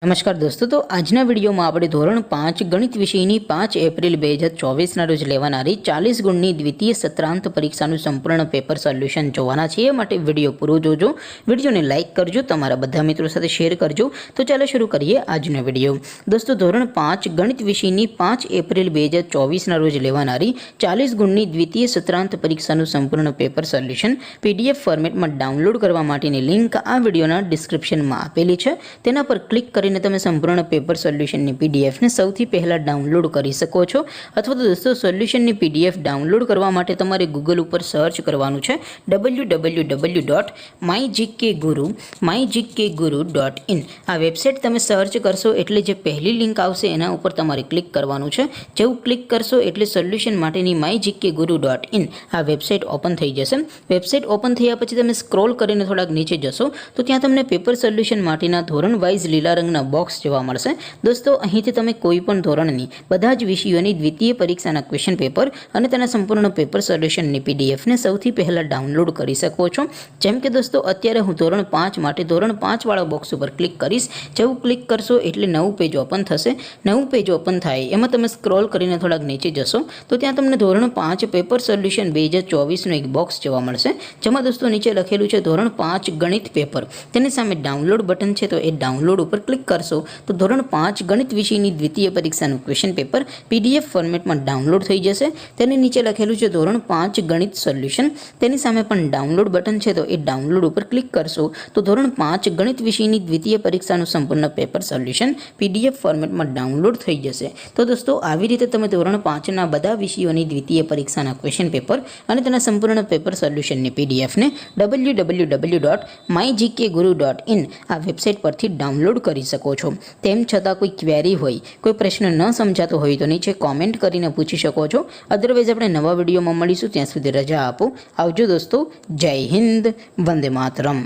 નમસ્કાર દોસ્તો, તો આજના વિડીયોમાં આપણે ધોરણ 5 ગણિત વિષયની 5 એપ્રિલ 2024ના રોજ લેવાનારી 40 ગુણની દ્વિતીય સત્રાંત પરીક્ષાનું સંપૂર્ણ પેપર સોલ્યુશન જોવાના છે। એ માટે વિડીયો પૂરો જોજો, વિડીયોને લાઇક કરજો, તમારા બધા મિત્રો સાથે શેર કરજો। તો ચાલો શરૂ કરીએ આજનો વિડીયો। દોસ્તો, ધોરણ 5 ગણિત વિષયની 5 એપ્રિલ 2024ના રોજ લેવાનારી 40 ગુણની દ્વિતીય સત્રાંત પરીક્ષાનું સંપૂર્ણ પેપર સોલ્યુશન PDF ફોર્મેટમાં ડાઉનલોડ કરવા માટેની લિંક આ વિડીયોના ડિસ્ક્રિપ્શનમાં આપેલી છે। તેના પર ક્લિક કરી તમે સંપૂર્ણ પેપર સોલ્યુશનની PDF ને સૌથી પહેલા ડાઉનલોડ કરી શકો છો। અથવા તો દોસ્તો, સોલ્યુશનની PDF ડાઉનલોડ કરવા માટે તમારે ગૂગલ ઉપર સર્ચ કરવાનું છે www.mygkguru.in। આ વેબસાઇટ તમે સર્ચ કરશો એટલે જે પહેલી લિંક આવશે એના ઉપર તમારે ક્લિક કરવાનું છે। જેવું ક્લિક કરશો એટલે સોલ્યુશન માટેની mygkguru.in આ વેબસાઇટ ઓપન થઈ જશે। વેબસાઇટ ઓપન થયા પછી તમે સ્ક્રોલ કરીને થોડાક નીચે જશો તો ત્યાં તમને પેપર સોલ્યુશન માટેના ધોરણ વાઇઝ લીલા રંગના બોક્સ જોવા મળશે। દોસ્તો, અહીંથી તમે કોઈ પણ ધોરણની બધા જ વિષયોની દ્વિતીય પરીક્ષાના ક્વેશ્ચન પેપર અને તેના સંપૂર્ણ પેપર સોલ્યુશનની PDF ને સૌથી પહેલા ડાઉનલોડ કરી શકો છો। જેમ કે દોસ્તો, અત્યારે હું ધોરણ 5 માટે ધોરણ 5 વાળા બોક્સ ઉપર ક્લિક કરીશ। જેવું ક્લિક કરશો એટલે નવું પેજ ઓપન થશે। નવું પેજ ઓપન થાય એમાં તમે સ્ક્રોલ કરીને થોડાક નીચે જશો તો ત્યાં તમને ધોરણ 5 પેપર સોલ્યુશન 2024નું એક બોક્સ જોવા મળશે, જેમાં દોસ્તો નીચે લખેલું છે ધોરણ 5 ગણિત પેપર। તેની સામે ડાઉનલોડ બટન છે, તો એ ડાઉનલોડ ઉપર ક્લિક કરશો તો ધોરણ 5 ગણિત વિષયની દ્વિતીય પરીક્ષાનું ક્વેશ્ચન પેપર PDF ફોર્મેટમાં ડાઉનલોડ થઈ જશે। તેની નીચે લખેલું છે ધોરણ 5 ગણિત સોલ્યુશન। તેની સામે પણ ડાઉનલોડ બટન છે, તો એ ડાઉનલોડ ઉપર ક્લિક કરશો તો ધોરણ 5 ગણિત વિષયની દ્વિતીય પરીક્ષાનું સંપૂર્ણ પેપર સોલ્યુશન PDF ફોર્મેટમાં ડાઉનલોડ થઈ જશે। તો દોસ્તો, આવી રીતે તમે ધોરણ 5ના બધા વિષયોની દ્વિતીય પરીક્ષાના ક્વેશ્ચન પેપર અને તેના સંપૂર્ણ પેપર સોલ્યુશનની PDF ને www.mygkguru.in આ વેબસાઇટ પરથી ડાઉનલોડ કરી શકો છો। તેમ છતાં કોઈ ક્વેરી હોય, કોઈ પ્રશ્ન ન સમજાતો હોય તો નીચે કોમેન્ટ કરીને પૂછી શકો છો। અદરવાઇઝ આપણે નવા વિડીયોમાં મળીશું, ત્યાં સુધી રજા આપો। આવજો દોસ્તો, જય હિન્દ, વંદે માતરમ।